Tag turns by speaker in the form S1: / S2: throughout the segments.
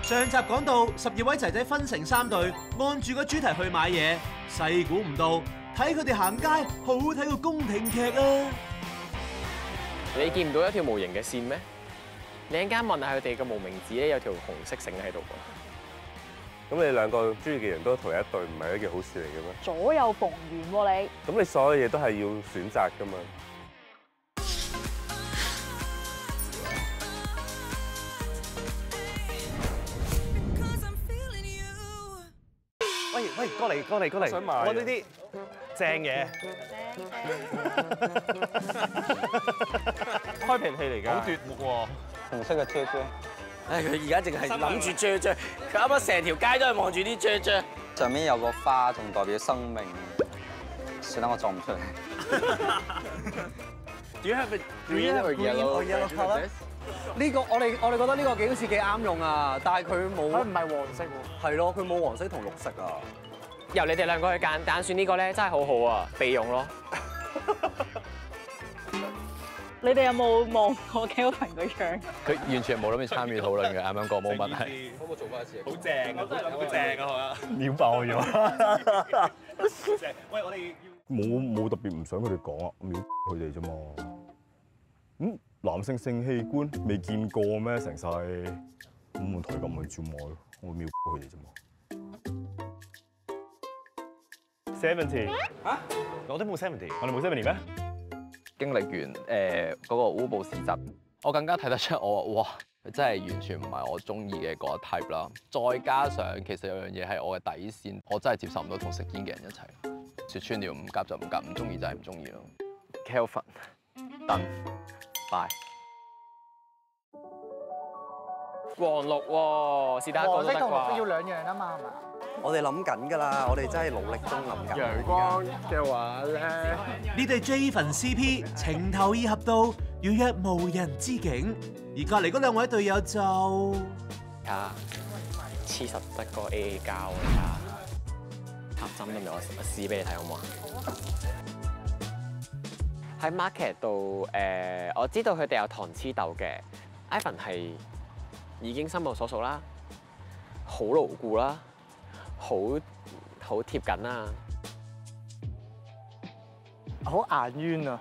S1: 上集講到12位仔仔分成3隊，按住個主題去買嘢，細估唔到睇佢哋行街好睇過宮廷劇啊！
S2: 你見唔到一條無形嘅線咩？你一陣間問下佢哋個無名指咧，有條紅色繩喺度喎。
S3: 咁你兩個中意嘅人都同一隊，唔係一件好事嚟嘅咩？
S4: 左右逢源喎你。
S3: 咁你所有嘢都係要選擇㗎嘛？
S5: 喂，過嚟，
S3: 想買
S5: 我呢啲正嘢，
S3: 開瓶器嚟㗎。
S5: 好奪目喎。
S6: 紅色嘅啫啫，
S7: 唉，佢而家淨係諗住啫啫，佢啱啱成條街都係望住啲啫啫。
S6: 上面有個花，仲代表生命。算啦，我撞唔出嚟。
S2: Do you have a green or yellow
S5: color？呢個我哋覺得呢個幾好似幾啱用啊，但係佢冇。佢唔係黃色喎。係咯，佢冇黃色同綠色啊。
S2: 由你哋兩個去揀，但選呢個咧真係好好啊，備用咯。
S4: 你哋有冇望過 Kelvin 個樣？
S8: 佢完全冇諗住參與討論嘅，啱啱個冇問題。
S5: 可唔可以做翻一次？好正啊，好正啊，係嘛？
S8: 秒爆咗。
S5: 喂，我哋
S3: 冇特別唔想佢哋講啊，秒佢哋啫嘛。男性性器官未見過咩？成世咁問題咁去照買咯，我秒佢哋啫嘛。70
S5: 嚇？我都冇 70，
S3: 我哋冇70咩？
S8: 經歷完嗰個烏布市集，我更加睇得出我哇，佢真係完全唔係我中意嘅嗰一 type 啦。再加上其實有樣嘢係我嘅底線，我真係接受唔到同食煙嘅人一齊。説穿了，唔夾就唔夾，唔中意就係唔中意咯。Kelvin， done， bye。
S2: 黃綠喎，是但一個都得啩？
S9: 兩樣啊嘛，係嘛？
S5: 我哋諗緊㗎啦，我哋真係努力中諗緊。
S2: 陽光嘅話咧，
S1: 呢對 J 粉 CP 情投意合到要約無人之境，而隔離嗰2位隊友就
S2: 啊，黐實得個 AA 膠啊！插針都未，我試俾你睇好唔好啊？喺 market 度我知道佢哋有糖黐豆嘅 ，Ivan 係已經心有所屬啦，好牢固啦，好貼緊啦。
S9: 好眼冤啊！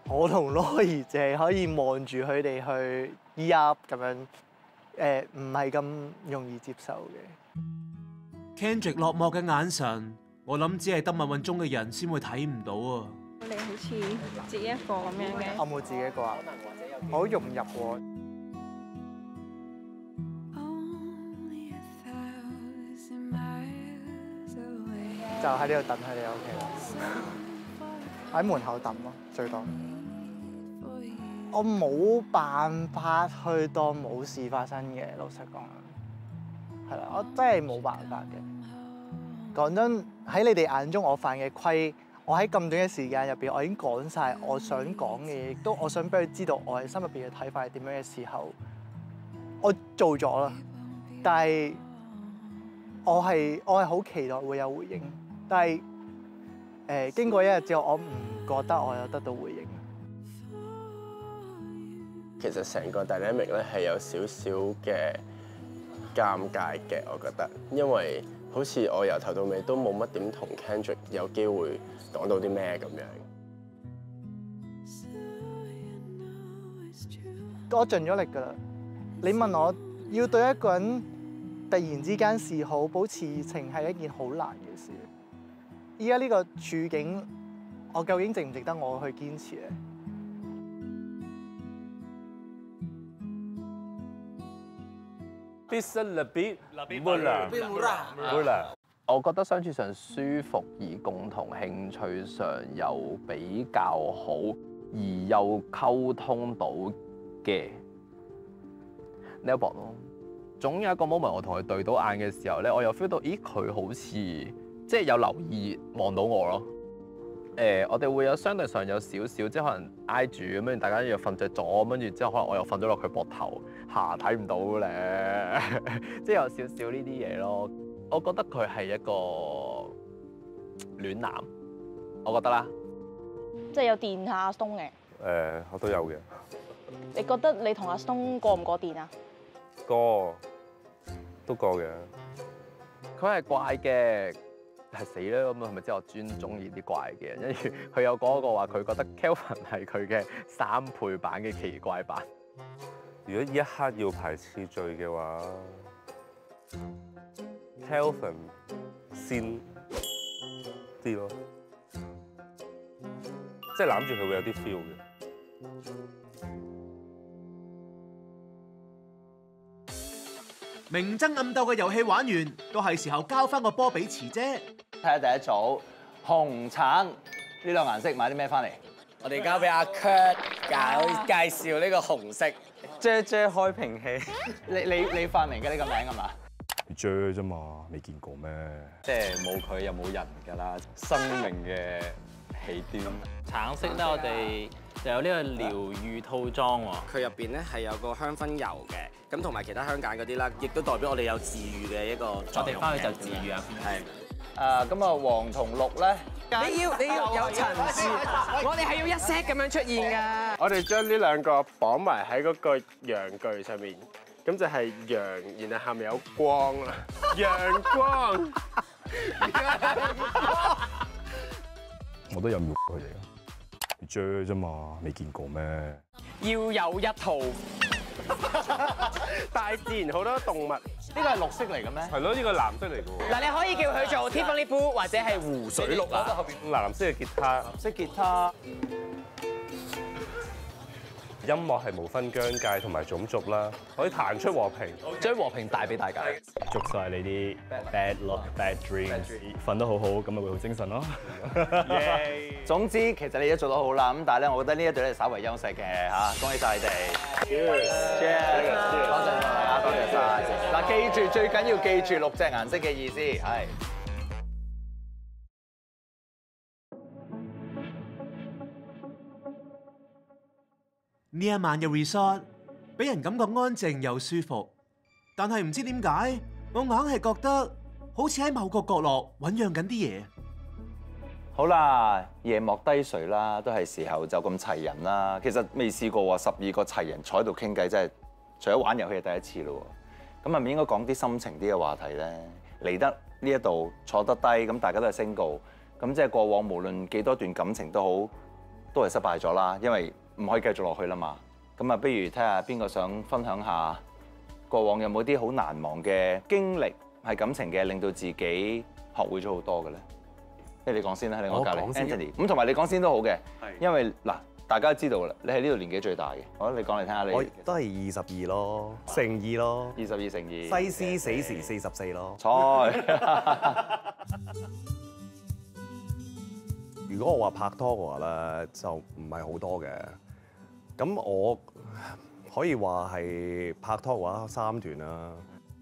S9: 我同 Roy 淨係可以望住佢哋去 E-up 咁樣，唔係咁容易接受嘅。
S1: Kendrick 落寞嘅眼神，我諗只係得蜜運中嘅人先會睇唔到啊！
S4: 你好似自己一個咁樣嘅。
S9: 我冇自己一個啊，我好融入喎。就喺呢度等佢哋 OK 啦，喺門口等咯，最多。我冇辦法去當冇事發生嘅，老實講，係啦，我真係冇辦法嘅。講真，喺你哋眼中我犯嘅規，我喺咁短嘅時間入邊，我已經講晒我想講嘅嘢，亦都我想俾佢知道我喺心入邊嘅睇法係點樣嘅時候，我做咗啦。但係我係好期待會有回應。但係經過1日之後，我唔覺得我有得到回應。
S10: 其實成個 dynamic 咧係有少少嘅尷尬嘅，我覺得，因為好似我由頭到尾都冇乜點同 Kendrick 有機會講到啲咩咁樣。
S9: 我盡咗力㗎啦。你問我要對一個人突然之間示好、保持熱情係一件好難嘅事。依家呢個處境，我究竟值唔值得我去堅持咧？
S8: 我覺得相處上舒服，而共同興趣上又比較好，而又溝通到嘅 Nelbon 咯。總有一個 moment 我同佢對到眼嘅時候咧，我又 feel 到，咦佢好似〜即係有留意望到我咯，我哋會有相對上有少少，即係可能挨住咁樣，大家又瞓着咗，跟住之後可能我又瞓咗落佢膊頭下，睇唔到咧，即係有少少呢啲嘢咯。我覺得佢係一個暖男，我覺得啦。
S4: 即係有電下阿 Stone 嘅。
S3: 我都有嘅。
S4: 你覺得你同阿 Stone 過唔過電啊？
S3: 過。
S11: 都過嘅。
S8: 佢係怪嘅，係死啦咁啊！係咪即係我專中意啲怪嘅人？跟住佢有講過話，佢覺得 Kelvin 係佢嘅3倍版嘅奇怪版。
S11: 如果呢一刻要排次序嘅話，Kelvin 先啲咯，即係攬住佢會有啲 feel 嘅。
S1: 明爭暗鬥嘅遊戲玩完，都係時候交翻個波俾慈姐。
S12: 睇下第一組紅橙呢兩個顏色買啲咩翻嚟？
S7: 我哋交俾阿 Kurt 介紹呢個紅色。
S5: 姐開瓶器，
S12: 你發明嘅呢個名係嘛？
S3: 啫啫嘛，未見過咩？
S6: 即係冇佢又冇人㗎啦，生命嘅起端。
S13: 橙色咧，我哋就有呢個療愈套裝喎。
S7: 佢入邊咧係有個香薰油嘅，咁同埋其他香鹼嗰啲啦，亦都代表我哋有治愈嘅一個作用。
S13: 我哋翻去就治愈啊。
S7: 係。
S12: 咁啊黃同綠咧，
S2: 你要有層次，我哋係要一 set 咁樣出現㗎。
S10: 我哋將呢兩個綁埋喺嗰個陽具上面，咁就係陽，然後下面有光啦，陽光。
S3: 我都有瞄佢哋啊，啫啫嘛，未見過咩？
S2: 要有一套。
S10: 大自然好多動物，呢
S12: 個係綠色嚟嘅咩？
S11: 係咯，呢個藍色嚟嘅喎。
S2: 嗱，你可以叫佢做 Tiffany Blue 或者係湖水綠啊。
S11: 藍色嘅吉他，
S12: 藍色吉他。
S11: 音樂係無分疆界同埋種族啦，可以彈出和平，
S12: 將和平帶俾大家。
S3: 祝晒你啲 bad luck、bad dreams，瞓得好好，咁咪會好精神咯。
S12: 總之其實你都做得好啦，咁但係咧，我覺得呢一隊咧稍為優勢嘅嚇，恭喜晒你哋。Cheers！ 多謝大家，多謝晒。嗱，記住最緊要記住6隻顏色嘅意思係。
S1: 呢一晚嘅 resort 俾人感覺安靜又舒服，但係唔知點解，我硬係覺得好似喺某個角落醞釀緊啲嘢。
S12: 好啦，夜幕低垂啦，都係時候就咁齊人啦。其實未試過喎，12個齊人坐喺度傾偈，真係除咗玩遊戲係第一次咯。咁係咪應該講啲心情啲嘅話題咧？嚟得呢一度坐得低，咁大家都係 single，咁即係過往無論幾多段感情都好，都係失敗咗啦，因為唔可以繼續落去啦嘛。咁啊，不如睇下邊個想分享下過往有冇啲好難忘嘅經歷係感情嘅，令到自己學會咗好多嘅咧？即係你講先啦，喺我隔離 Anthony。咁同埋你講先都好嘅，因為嗱大家都知道啦，你係呢度年紀最大嘅。好，你講嚟聽下你。
S14: 我都係22咯，乘2咯。
S12: 22乘2。
S14: 西施死時44咯。
S12: 菜。
S14: 如果我話拍拖嘅話咧，就唔係好多嘅。咁我可以話係拍拖嘅話3段啦。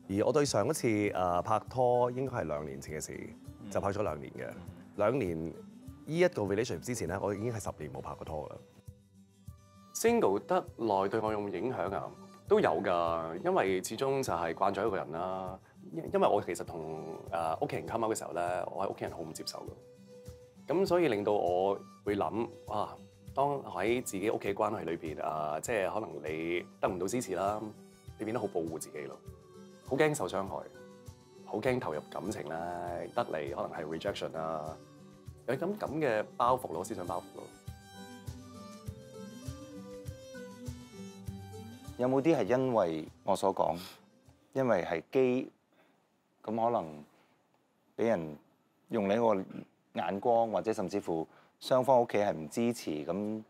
S14: 而我對上一次拍拖應該係2年前嘅事，就拍咗2年嘅。2年呢一個 relationship 之前咧，我已經係10年冇拍過拖啦。
S15: Single 得耐對我有冇影響啊？都有㗎，因為始終就係慣咗一個人啦。因為我其實同屋企人 come out 嘅時候咧，我係屋企人好唔接受㗎。咁所以令到我會諗啊，當喺自己屋企關係裏邊即係可能你得唔到支持啦，你變得好保護自己咯，好驚受傷害，好驚投入感情咧，得嚟可能係 rejection 啊，有咁嘅包袱咯，思想包袱咯。
S12: 有冇啲係因為我所講，因為係基，咁可能俾人用另一個眼光，或者甚至乎雙方屋企係唔支持，咁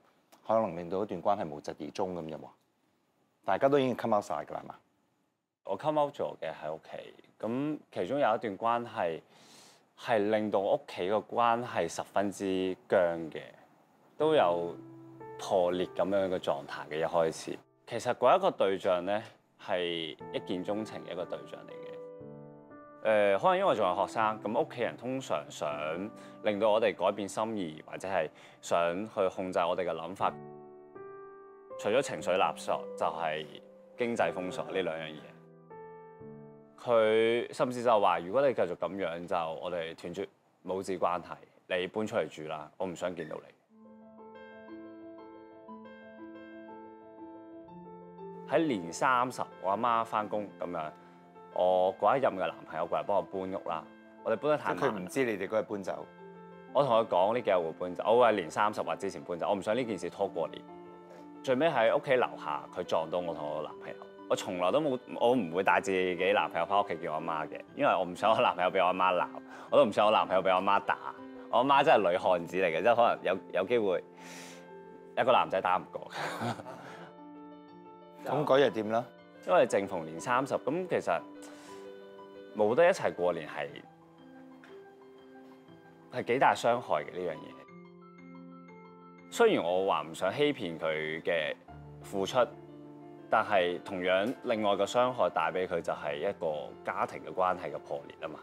S12: 可能令到一段關係無疾而終咁，有冇？大家都已經 come out 晒㗎啦嘛？
S16: 我 come out 咗嘅喺屋企，咁其中有一段關係係令到屋企個關係十分之僵嘅，都有破裂咁樣嘅狀態嘅一開始。其實嗰一個對象咧係一見鍾情嘅一個對象嚟嘅。可能因為仲係學生，咁屋企人通常想令到我哋改變心意，或者係想去控制我哋嘅諗法。除咗情緒勒索，就係經濟封鎖呢兩樣嘢。佢甚至就話：如果你繼續咁樣，就我哋斷絕母子關係，你搬出嚟住啦，我唔想見到你。喺年30，我阿媽返工咁樣，我嗰一任嘅男朋友過嚟幫我搬屋啦。我哋搬得太慢，
S12: 佢唔知你哋嗰日搬走。
S16: 我同佢講呢幾日會搬走，我會係年30日之前搬走，我唔想呢件事拖過年。最尾喺屋企樓下，佢撞到我同我男朋友。我從來都冇，我唔會帶自己男朋友翻屋企見我阿媽嘅，因為我唔想我男朋友俾我阿媽鬧，我都唔想我男朋友俾我阿媽打。我阿媽真係女漢子嚟嘅，即係可能有機會一個男仔打唔過。
S12: 咁嗰日點啦？
S16: 因為正逢年30，咁其實冇得一齊過年係幾大傷害嘅呢樣嘢。雖然我話唔想欺騙佢嘅付出，但係同樣另外個傷害帶俾佢就係一個家庭嘅關係嘅破裂啊嘛。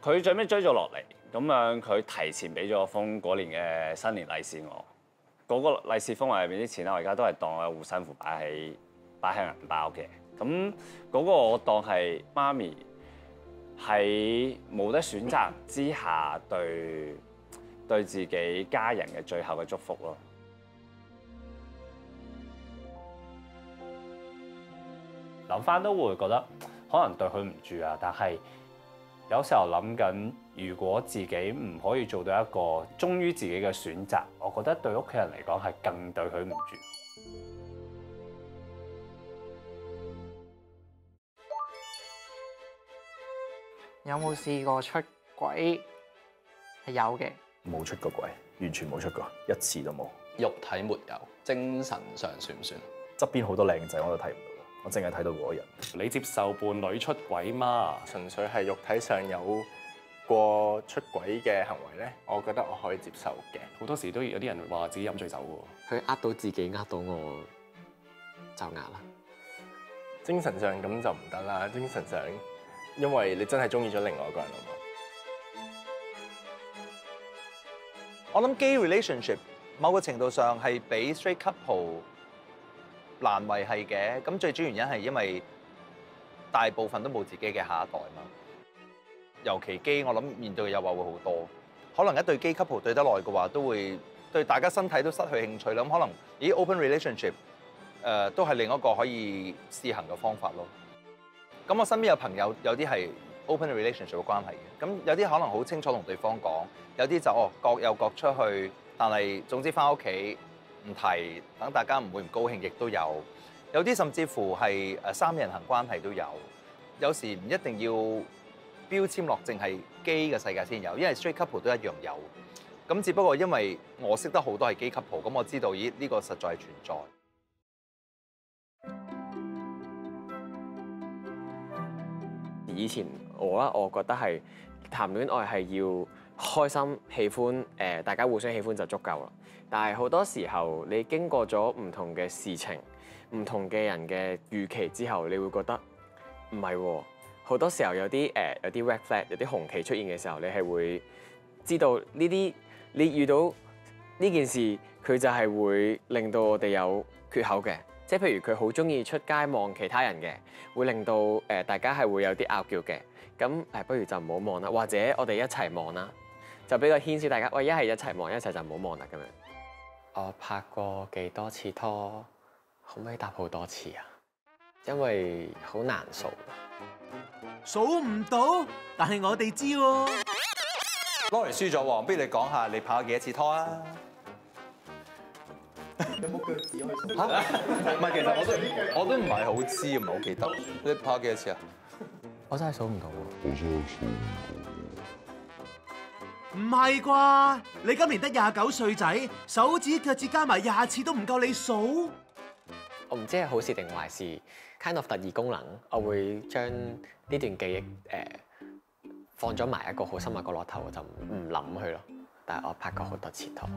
S16: 佢最尾追咗落嚟，咁樣佢提前俾咗封嗰年嘅新年利是我。嗰個利是封入邊啲錢咧，我而家都係當我有護身符擺喺銀包嘅。咁嗰個我當係媽咪喺冇得選擇之下對自己家人嘅最後嘅祝福咯。
S13: 諗翻都會覺得可能對佢唔住啊，但係有時候諗緊，如果自己唔可以做到一個忠於自己嘅選擇，我覺得對屋企人嚟講係更對佢唔住。
S9: 有冇試過出軌？係有嘅。
S17: 冇出過軌，完全冇出過，一次都冇。
S8: 肉體沒有，精神上算唔算？
S17: 側邊好多靚仔我都睇唔到，我淨係睇到嗰個人。
S15: 你接受伴侶出軌嗎？
S10: 純粹係肉體上有過出軌嘅行為咧，我覺得我可以接受嘅。
S15: 好多時都有啲人話自己飲醉酒喎。
S2: 佢呃到自己，呃到我就呃啦。
S10: 精神上咁就唔得啦，精神上，因為你真係中意咗另外一個人啊嘛。
S12: 我諗 gay relationship 某個程度上係比 straight couple 難維係嘅，咁最主要原因係因為大部分都冇自己嘅下一代嘛。尤其 gay，我諗面對嘅誘惑會好多。可能一對 gay couple 對得耐嘅話，都會對大家身體都失去興趣啦。咁可能open relationship 都係另一個可以試行嘅方法咯。咁我身邊有朋友有啲係 open relationship 嘅關係嘅，咁有啲可能好清楚同對方講，有啲就各有各出去，但係總之翻屋企唔提，等大家唔會唔高興，亦都有。有啲甚至乎係三人行關係都有。有時唔一定要標籤落淨係 gay 嘅世界先有，因為 straight couple 都一樣有。咁只不過因為我識得好多係 gay couple，咁我知道呢個實在係存在。
S2: 以前我覺得係談戀愛係要開心、喜歡，大家互相喜歡就足夠啦。但係好多時候，你經過咗唔同嘅事情、唔同嘅人嘅預期之後，你會覺得唔係喎。好多時候有啲red flag、有啲紅旗出現嘅時候，你係會知道呢啲你遇到呢件事，佢就係會令到我哋有缺口嘅。即係譬如佢好中意出街望其他人嘅，會令到大家係會有啲拗撬嘅。咁不如就唔好望啦，或者我哋一齊望啦，就比較牽涉大家。喂，一係一齊望，一齊就唔好望啦咁樣。我拍過幾多次拖，可唔可以答好多次啊？因為好難數。
S1: 數唔到，但係我哋知喎。
S12: Lori 輸咗喎，不如你講下你拍咗幾多次拖啊？
S9: 有冇腳趾可以數？
S12: 嚇？唔係，其實我都唔係好知，唔係好記得。你拍咗幾多次啊？
S2: 我真係數唔到喎。
S1: 唔係啩？你今年得29歲仔，手指腳趾加埋20次都唔夠你數？
S2: 我唔知係好事定壞事 ，kind of 特異功能，我會將呢段記憶放咗埋一個好深嘅角落頭，我就唔諗佢咯。但係我拍過好多次拖。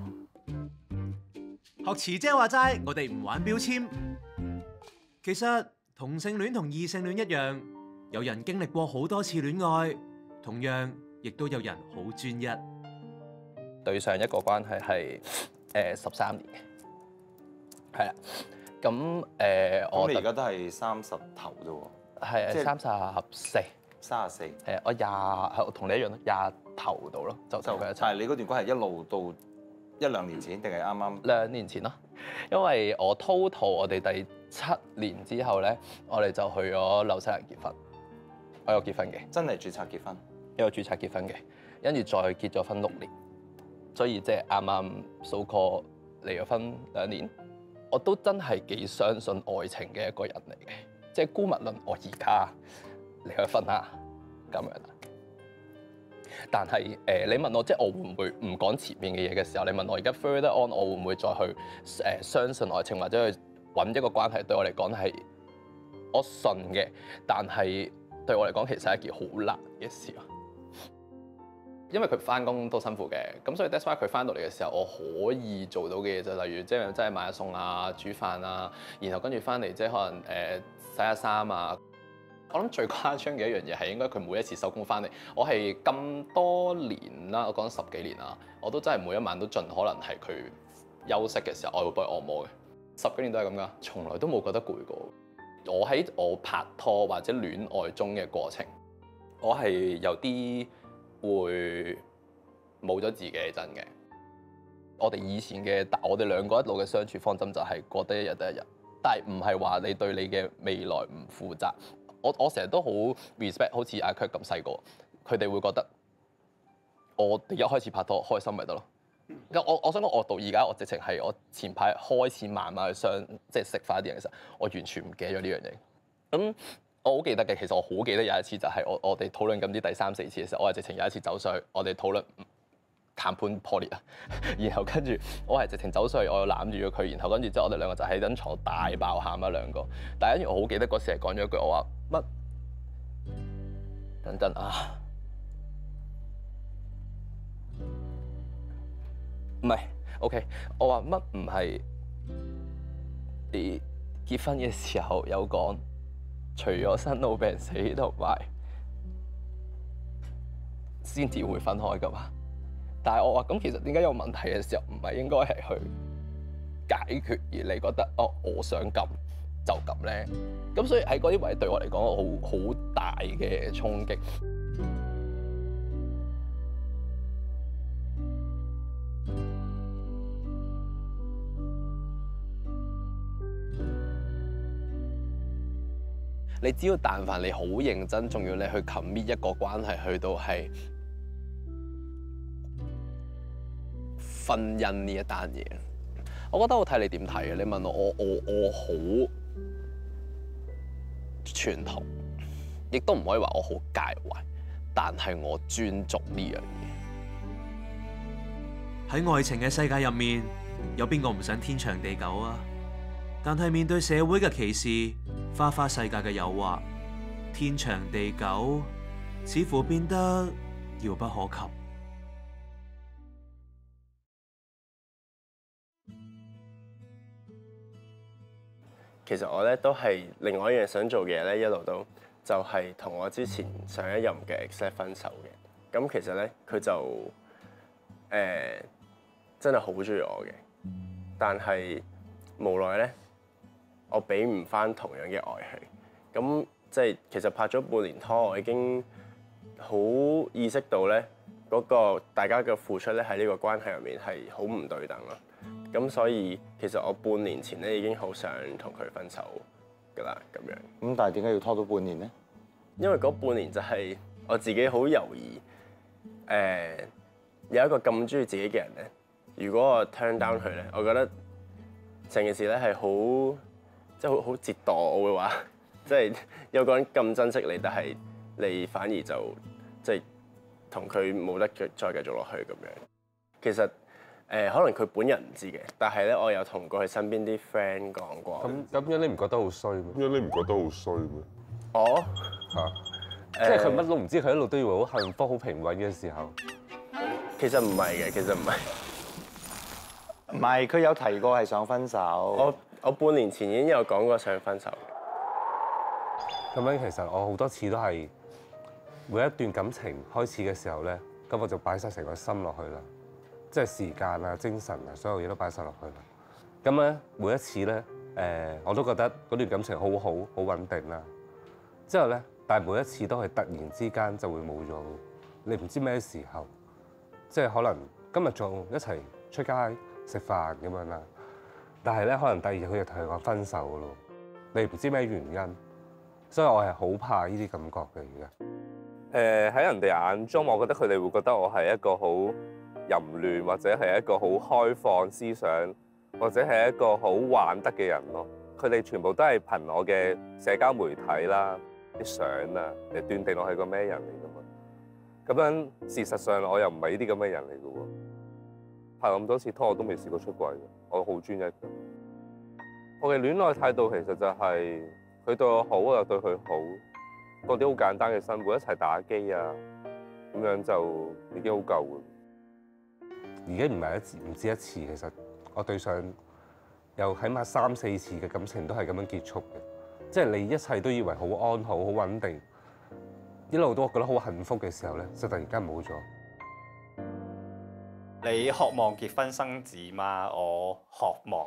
S1: 學慈姐話齋，我哋唔玩標籤。其實同性戀同異性戀一樣，有人經歷過好多次戀愛，同樣亦都有人好專一。
S8: 對上一個關係係13年嘅，係啦。咁我
S12: 哋而家都係30頭啫喎。
S8: 係34。
S12: 34。
S8: 係啊，我同你一樣咯，20頭度咯，就同佢一齊。
S12: 但係你嗰段關係一路到1-2年前定係啱啱？
S8: 2年前咯，因為我 total 我哋7年之後咧，我哋就去咗紐西蘭結婚。我有結婚嘅，
S12: 真係註冊結婚，
S8: 有註冊結婚嘅，跟住再結咗婚6年，所以即係啱啱 so call 離咗婚2年。我都真係幾相信愛情嘅一個人嚟嘅，即係姑勿論我而家離咗婚啦咁樣啦。但係你問我即係我會唔會唔講前面嘅嘢嘅時候，你問我而家 further on， 我會唔會再去相信愛情或者去揾一個關係？對我嚟講係我信嘅，但係對我嚟講其實係一件好難嘅事咯。因為佢翻工都辛苦嘅，咁所以 that's why 佢翻到嚟嘅時候，我可以做到嘅嘢就例如即係真係買下餸啊、煮飯啊，然後跟住翻嚟即係可能洗下衫啊。我諗最誇張嘅一樣嘢係應該佢每一次收工翻嚟，我係咁多年啦，我講10幾年啦，我都真係每一晚都盡可能係佢休息嘅時候，我會幫佢按摩嘅。10幾年都係咁噶，從來都冇覺得攰過。我喺我拍拖或者戀愛中嘅過程，我係有啲會冇咗自己係真嘅。我哋以前嘅，我哋兩個一路嘅相處方針就係過得一日得一日，但係唔係話你對你嘅未來唔負責。我成日都好 respect， 好似阿 Kurt 咁細個，佢哋會覺得我哋一開始拍拖開心咪得咯。我想講，我到而家我直情係我前排開始慢慢去即係食快啲嘅時候，我完全唔記得咗呢樣嘢。咁我好記得嘅，其實我好記得有一次就係我哋討論緊啲第3、4次嘅時候，我係直情有一次走上去，我哋討論談判破裂啊，然後跟住我係直情走上去，我又攬住咗佢，然後跟住之後我哋兩個就喺張床大爆喊啊兩個。但係跟住我好記得嗰時係講咗一句，我話乜？等陣啊，唔係 OK， 我話乜唔係你結婚嘅時候有講，除咗生老病死同埋先至會分開㗎嘛？但係我話咁，其實點解有問題嘅時候，唔係應該係去解決，而你覺得哦，我想咁就咁咧？咁所以喺嗰啲位對我嚟講，好大嘅衝擊。你只要但凡你好認真，仲要你去 commit 一個關係，去到係婚姻呢一單嘢，我覺得好睇你點睇嘅。你問我好傳統，亦都唔可以話我好介懷，但係我尊重呢樣嘢。
S1: 喺愛情嘅世界入面，有邊個唔想天長地久啊？但係面對社會嘅歧視、花花世界嘅誘惑，天長地久似乎變得遙不可及。
S10: 其實我咧都係另外一樣想做嘅嘢咧，一路都就係同我之前上一任嘅 ex 分手嘅。咁其實咧佢就真係好中意我嘅，但係無奈咧我俾唔翻同樣嘅愛佢。咁即係其實拍咗半年拖，我已經好意識到咧嗰個大家嘅付出咧喺呢個關係入面係好唔對等啦。咁所以其實我半年前咧已經好想同佢分手㗎啦，咁樣。
S12: 咁但係點解要拖到半年咧？
S10: 因為嗰半年就係我自己好猶豫，有一個咁中意自己嘅人咧，如果我 turn down 佢咧，我覺得成件事咧係好即係好折墮，我會話，即係有個人咁珍惜你，但係你反而就即係同佢冇得再繼續落去咁樣。其實可能佢本人唔知嘅，但係咧我有同過佢身邊啲 friend 講過。
S11: 咁樣你唔覺得好衰咩？咁樣你唔覺得好衰咩？
S10: 哦，
S11: 即係佢乜都唔知，佢一路都以為好幸福、好平穩嘅時候。
S10: 其實唔係嘅，其實唔係。
S12: 唔係，佢有提過係想分手。
S10: 我半年前已經有講過想分手。
S11: 咁樣其實我好多次都係每一段感情開始嘅時候咧，咁我就擺晒成個心落去啦。即係時間啊、精神啊，所有嘢都擺晒落去啦。咁咧每一次咧，我都覺得嗰段感情好好、好穩定啦。之後咧，但係每一次都係突然之間就會冇咗，你唔知咩時候，即係可能今日仲一齊出街食飯咁樣啦，但係咧可能第二日佢就同佢講分手咯。你唔知咩原因，所以我係好怕呢啲感覺嘅而家。
S18: 喺人哋眼中，我覺得佢哋會覺得我係一個好淫亂，或者係一個好開放思想，或者係一個好玩得嘅人咯。佢哋全部都係憑我嘅社交媒體啦、啲相啊嚟斷定我係個咩人嚟㗎嘛。咁樣事實上我又唔係呢啲咁嘅人嚟㗎喎。拍咁多次拖我都未試過出櫃嘅，我好專一嘅。我嘅戀愛態度其實就係佢對我好，我又對佢好。過啲好簡單嘅生活，一齊打機啊，咁樣就已經好夠嘅。
S11: 已經唔係唔止一次，其實我對上有起碼3、4次嘅感情都係咁樣結束嘅。即係你一切都以為好安好、好穩定，一路都覺得好幸福嘅時候咧，就突然間冇咗。
S19: 你渴望結婚生子嗎？我渴望，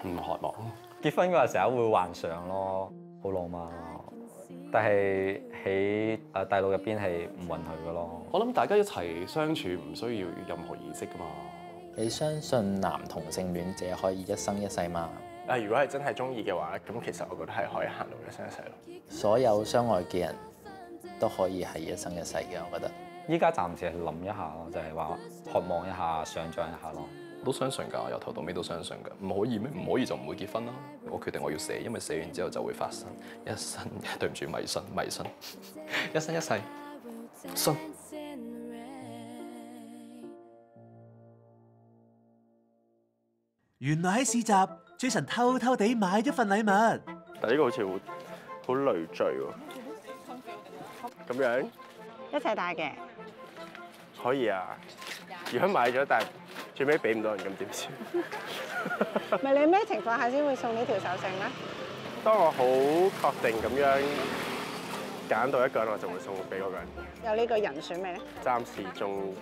S15: 唔渴望。
S20: 結婚嗰陣成日會幻想咯，好浪漫。但係喺大陸入邊係唔允許嘅咯。
S15: 我諗大家一齊相處唔需要任何儀式噶嘛。
S21: 你相信男同性戀者可以一生一世嗎？
S10: 如果係真係中意嘅話，咁其實我覺得係可以行到一生一世咯。
S21: 所有相愛嘅人都可以係一生一世嘅，我覺得。
S20: 依家暫時係諗一下咯，就係話渴望一下、想像一下咯。
S14: 都相信㗎，由頭到尾都相信㗎。唔可以咩？唔可以就唔會結婚啦。我決定我要寫，因為寫完之後就會發生。一生對唔住，迷信，一生一世，信。
S1: 原來喺市集，Jason 偷偷地買咗份禮物。
S10: 但呢個好似好累贅喎。咁樣
S22: 一齊戴嘅。
S10: 可以啊。如果買咗，但係最尾俾唔到人，咁點算？
S22: 咪你咩情況下先會送呢條手繩咧？
S10: 當我好確定咁樣揀到一個人，我就會送俾嗰個人。
S22: 有呢個人選未咧？
S10: 暫時仲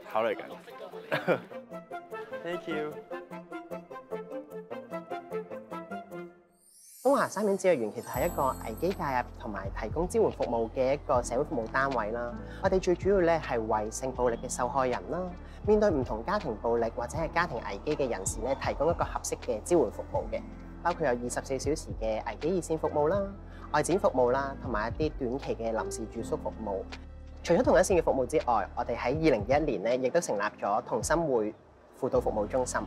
S10: 考慮緊。Thank you。
S23: 東華三院子幼兒園其實係一個危機介入同埋提供支援服務嘅一個社會服務單位啦。我哋最主要咧係為性暴力嘅受害人啦，面對唔同家庭暴力或者係家庭危機嘅人士咧，提供一個合適嘅支援服務嘅，包括有24小時嘅危機熱線服務啦、外展服務啦，同埋一啲短期嘅臨時住宿服務。除咗同一線嘅服務之外，我哋喺2021年咧亦都成立咗同心會輔導服務中心。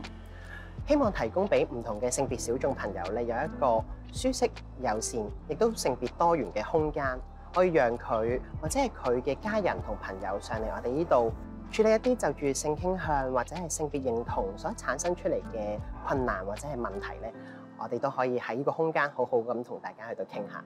S23: 希望提供俾唔同嘅性別小眾朋友咧，有一個舒適、友善，亦都性別多元嘅空間，可以讓佢或者係佢嘅家人同朋友上嚟我哋呢度處理一啲就住性傾向或者係性別認同所產生出嚟嘅困難或者係問題咧，我哋都可以喺呢個空間好好咁同大家去到傾下。